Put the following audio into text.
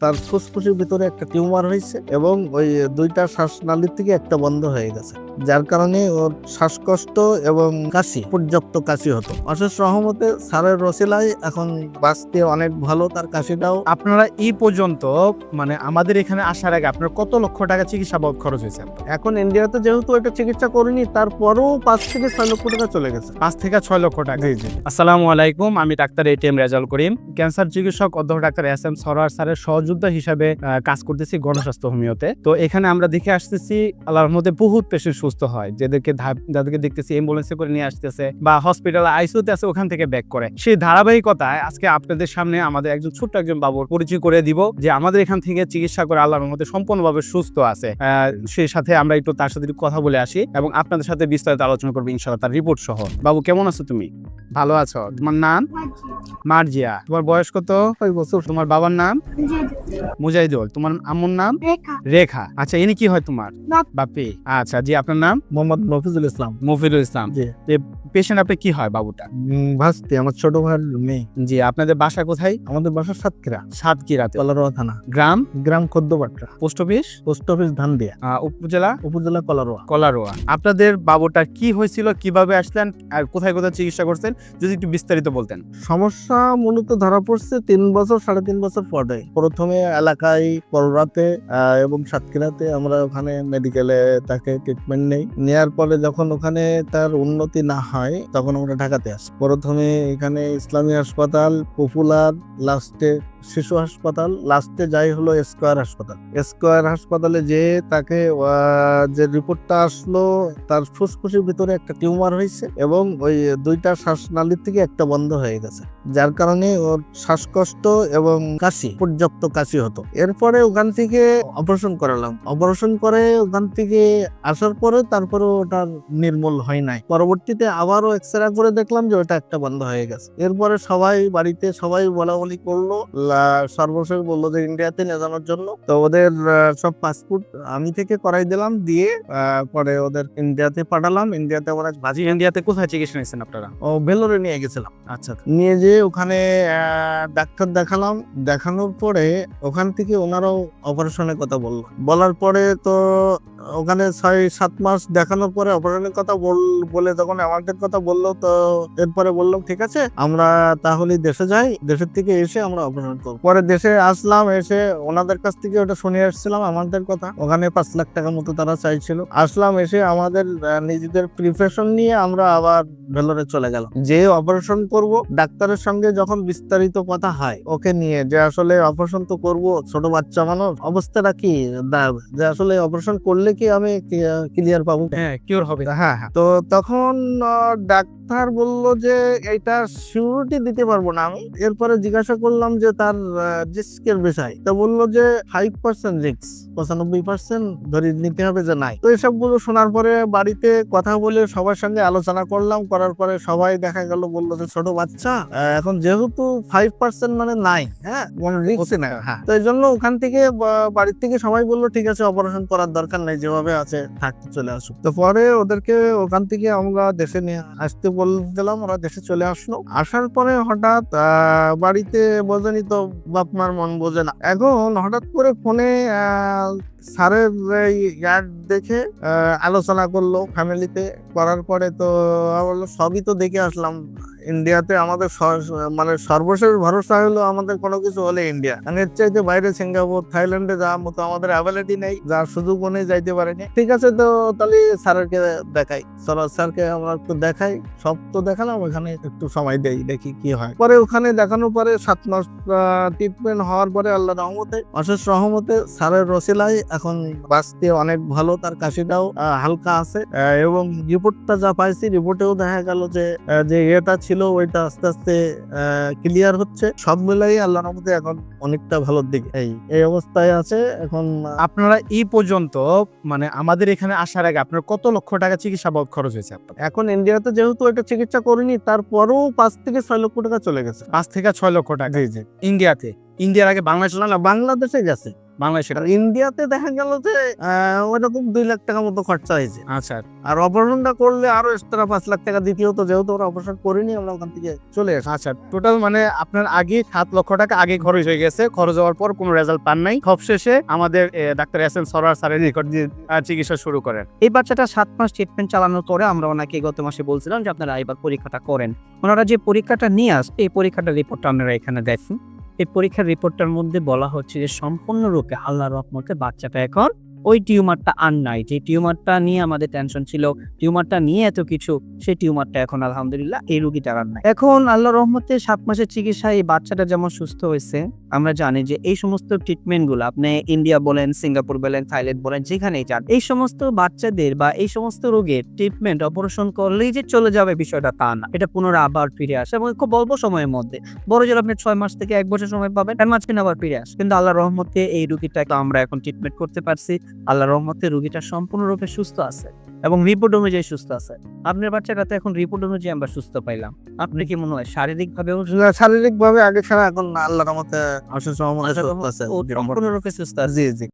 তার ফুসফুসের ভিতরে একটা টিউমার হয়েছে এবং ওই দুইটা শ্বাসনালীর থেকে একটা বন্ধ হয়ে গেছে, যার কারণে ওর শ্বাসকষ্ট এবং কাশি, পর্যাপ্ত কাশি হতো। অশেষ রহমতে স্যারের রসিলায় এখন বাঁচতে অনেক ভালো, তার কাশিটাও। আপনারা এই পর্যন্ত মানে আমাদের এখানে আসার আগে আপনার কত লক্ষ টাকা চিকিৎসা বাবদ খরচ হয়েছে? এখন ইন্ডিয়াতে যেহেতু এটা চিকিৎসা করিনি, তারপরেও 5 থেকে 6 লক্ষ টাকা চলে গেছে। 5 থেকে 6 লক্ষ টাকা। জি জি। আসসালামু আলাইকুম, আমি doctor ATM Rezaul Karim, cancer চিকিৎসক অধ্যক্ষ ডাক্তার SM সরোয়ার স্যারের সহযোদ্ধা হিসাবে কাজ করতেছি গণস্বাস্থ্য হোমিওতে। তো এখানে আমরা দেখে আসতেছি আল্লাহর মধ্যে বহুত পেশেন্ট সুস্থ হয়, যাদেরকে দেখতেছি অ্যাম্বুলেন্সে করে নিয়ে আসতেছে বা হসপিটালে আইসিইউতে আছে, ওখান থেকে ব্যাক করে। সেই ধারাবাহিকতায় আজকে আপনাদের সামনে আমাদের ছোট্ট একজন বাবুর পরিচয় করে দিব, যে আমাদের এখান থেকে চিকিৎসা করে আল্লাহর মধ্যে সম্পূর্ণভাবে সুস্থ আছে। সেই সাথে আমরা একটু তার সাথে একটু কথা বলে আসি এবং আপনাদের সাথে বিস্তারিত আলোচনা করবো ইনশাআল্লাহ, তার রিপোর্ট সহ। বাবু কেমন আছো তুমি? ভালো আছো? তোমার নাম? মার্জিয়া। তোমার বয়স কত? 5 বছর। তোমার বাবার নাম? মুজাহিদুল। তোমার আম্মুর নাম? রেখা। আচ্ছা, ইনি কি হয় তোমার? বাপি। আচ্ছা জি, আপনার নাম? মোহাম্মদ মফিজুল ইসলাম। মফিদুল ইসলাম। জি। পেশেন্ট আপনি কি হয় বাবুটা? ভাস্তি, আমার ছোট ভাইয়ের মেয়ে। জি। আপনাদের বাসা কোথায়? আমাদের বাসা সাতক্ষীরা, সাতক্ষীরাতে। কলারোয়া থানা। গ্রাম? গ্রাম Khaddapatta. Post office? Post office Dhandia. উপজেলা? উপজেলা কলারোয়া। কলারোয়া। আপনাদের বাবুটা কি হয়েছিল, কিভাবে আসলেন আর কোথায় কোথায় চিকিৎসা করছেন, যদি একটু বিস্তারিত বলতেন। সমস্যা মূলত ধরা পড়ছে 3 বছর 3.5 বছর পরে। প্রথমে এলাকায় পররাতে এবং সাতক্ষীরাতে আমরা ওখানে মেডিকেলে তাকে ট্রিটমেন্ট নেওয়ার পরে যখন ওখানে তার উন্নতি না হয়, তখন আমরা ঢাকাতে আসি। প্রথমে এখানে ইসলামী হাসপাতাল, পপুলার, লাস্টে শিশু হাসপাতাল, লাস্টে যাই হলো স্কয়ার হাসপাতালে যে তাকে যে রিপোর্টটা আসলো, তার ফুসফুসের ভিতরে একটা টিউমার হয়েছে এবং ওই দুইটা শ্বাসনালীর থেকে একটা বন্ধ হয়ে গেছে, যার কারণে ওর শ্বাসকষ্ট এবং কাশি, পর্যাপ্ত কাশি হতো। এরপরে ওখান থেকে অপারেশন করালাম। অপারেশন করে ওখান থেকে আসার পরে তারপরে ওটা নির্মূল হয় নাই। পরবর্তীতে আবারও এক্সরে করে দেখলাম যে ওটা একটা বন্ধ হয়ে গেছে। এরপরে বাড়িতে সবাই বলা বলি করলো, সর্বশেষ বললো যে ইন্ডিয়াতে নিয়ে যাওয়ার জন্য। তো ওদের সব পাসপোর্ট আমি থেকে করাই দিলাম, দিয়ে পরে ওদের ইন্ডিয়াতে পাঠালাম। ইন্ডিয়াতে আমরা ইন্ডিয়াতে কোথায় চিকিৎসা নিয়েছেন আপনারা? ভেলোরে নিয়ে গেছিলাম। আচ্ছা। নিয়ে যেয়ে ওখানে ডাক্তার দেখালাম। দেখানোর পরে ওখান থেকে ওনারাও অপারেশনের কথা বলার পরে তো ওখানে 6-7 মাস দেখানোর পরে অপারেশনের কথা বলে যখন আমাদের কথা বললো, তো এরপরে বললাম ঠিক আছে, আমরা তাহলে দেশে যাই, দেশের থেকে এসে আমরা অপারেশন করবো। পরে দেশে আসলাম, এসে ওনাদের কাছ থেকে ওটা শুনে আসছিলাম আমাদের কথা। ওখানে 5 লাখ টাকার মতো তারা চাইছিল। আসলাম, এসে আমাদের নিজেদের প্রিপারেশন নিয়ে আমরা আবার ভেলোরে চলে গেলাম। যে অপারেশন করব, ডাক্তারের সঙ্গে যখন বিস্তারিত কথা হয় ওকে নিয়ে, যে আসলে অপারেশন তো করব, ছোট বাচ্চা মানুষ, অবস্থাটা কি, যে আসলে অপারেশন করলে কি আমি ক্লিয়ার পাবো? হ্যাঁ, কিওর হবে। হ্যাঁ। তো তখন ডাক্তার বলল যে এটা সিউরিটি দিতে পারবো না আমি। এরপরে জিজ্ঞাসা করলাম যে তার রিস্কের বিষয়, তো বললো যে 5% রিস্ক, 95% ধরে নিতে হবে যে নাই। তো এসবগুলো শোনার পরে বাড়িতে কথা বলে সবার সঙ্গে আলোচনা করলাম। করার পরে সবাই দেখা গেল বললো যে ছোট বাচ্চা, এখন যেহেতু 5% মানে নাই, হ্যাঁ, রিস্ক না। হ্যাঁ, তো এই জন্য ওখান থেকে বাড়ির থেকে সবাই বললো ঠিক আছে, অপারেশন করার দরকার নেই, যেভাবে আছে থাকতে চলে আসুক। তো পরে ওদেরকে ওখান থেকে আমরা দেশে নিয়ে আসতে বলছিলাম, ওরা দেশে চলে আসলো। আসার পরে হঠাৎ বাড়িতে বোঝেনি তো, বাপ মার মন বোঝে না। এখন হঠাৎ করে ফোনে স্যারের ইয়ার দেখে আলোচনা করলো ফ্যামিলিতে। করার পরে তো বললো সবই তো দেখে আসলাম। ইন্ডিয়াতে আমাদের মানে সর্বশেষ ভরসা হলো আমাদের কোনো কিছু হলে ইন্ডিয়া। এর চাইতে বাইরে সিঙ্গাপুর, থাইল্যান্ডে যাওয়ার মতো আমাদের অ্যাবিলিটি নেই, যার সুযোগ নেই, যাইতে পারেনি। ঠিক আছে, তো তাহলে স্যারকে দেখাই। স্যারকে আমরা একটু দেখাই, সব তো দেখালাম, ওখানে একটু সময় দেই, দেখি কি হয়। পরে ওখানে দেখানোর পরে 7 মাস ট্রিটমেন্ট হওয়ার পরে আল্লাহ রহমতে, অশেষ রহমতে স্যারের রসিলায় এখন বাঁচতে অনেক ভালো, তার কাশিটাও হালকা আছে। এবং রিপোর্টটা যা পাইছি, রিপোর্টেও দেখা গেল যে এটা ছিল ওইটা আস্তে আস্তে ক্লিয়ার হচ্ছে। সব মিলাই আল্লাহর রহমতে এখন অনেকটা ভালোর দিকে এই অবস্থায় আছে এখন। আপনারা এই পর্যন্ত মানে আমাদের এখানে আসার আগে আপনার কত লক্ষ টাকা চিকিৎসা বাবদ খরচ হয়েছে আপনার? এখন ইন্ডিয়াতে যেহেতু এটা চিকিৎসা করিনি, তারপরেও 5 থেকে 6 লক্ষ টাকা চলে গেছে। 5 থেকে 6 লক্ষ টাকা। জি জি। ইন্ডিয়াতে ইন্ডিয়ার আগে বাংলাদেশ না না বাংলাদেশে গেছে। বাংলাদেশে আর ইন্ডিয়াতে দেখা গেল যে ওইরকম 2 লাখ টাকা মতো খরচা হয়েছে। আচ্ছা আর অপারেশনটা করলে আরো এক্সট্রা 5 লাখ টাকা দিতে হতো, যেহেতু ওরা অপারেশন করেনি, আমরা ওখান থেকে চলে আসি। আচ্ছা টোটাল মানে আপনার আগে 7 লক্ষ টাকা আগে খরচ হয়ে গেছে, খরচ হওয়ার পর কোনো রেজাল্ট পান নাই, সবশেষে আমাদের ডাক্তার এস এম সরোয়ার স্যারের নিকট দিয়ে চিকিৎসা শুরু করেন। এই বাচ্চাটা 7 মাস ট্রিটমেন্ট চালানোর পরে আমরা ওনাকে গত মাসে বলছিলাম যে আপনারা এবার পরীক্ষাটা করেন। ওনারা যে পরীক্ষাটা নিয়ে আসছে, এই পরীক্ষাটার রিপোর্টটা আপনারা এখানে দেখুন। এই পরীক্ষার রিপোর্টটার মধ্যে বলা হচ্ছে যে সম্পূর্ণরূপে আল্লাহর রহমতে বাচ্চাটা এখন ওই টিউমারটা আর নাই। যে টিউমারটা নিয়ে আমাদের টেনশন ছিল, টিউমারটা নিয়ে এত কিছু, সেই টিউমারটা এখন আলহামদুলিল্লাহ এই রোগীটার আর নাই। এখন আল্লাহর রহমতে 7 মাসের চিকিৎসায় এই বাচ্চাটা যেমন সুস্থ হয়েছে, আমরা জানি যে এই সমস্ত ট্রিটমেন্টগুলো আপনি ইন্ডিয়া বলেন, সিঙ্গাপুর বলেন, থাইল্যান্ড বলেন, যেখানেই যান, এই সমস্ত বাচ্চাদের বা এই সমস্ত রোগের ট্রিটমেন্ট অপারেশন করলেই যে চলে যাবে বিষয়টা তা না। এটা পুনরায় আবার ফিরে আসে এবং খুব অল্প সময়ের মধ্যে। বড় জোর আপনি 6 মাস থেকে 1 বছর সময় পাবেন, এর মাঝখানে আবার ফিরে আসে। কিন্তু আল্লাহর রহমতে এই রোগীটাকে আমরা এখন ট্রিটমেন্ট করতে পারছি। আল্লাহর রহমতে রোগীটা সম্পূর্ণরূপে সুস্থ আছে এবং রিপোর্ট অনুযায়ী সুস্থ আছে। আপনার বাচ্চাটাতে এখন রিপোর্ট অনুযায়ী আমরা সুস্থ পাইলাম। আপনি কি মনে হয় শারীরিকভাবেও শারীরিক ভাবে আগে ছাড়া এখন আল্লাহর রহমতে অসুস্থ সম্পূর্ণরূপে সুস্থ আছে? জি জি।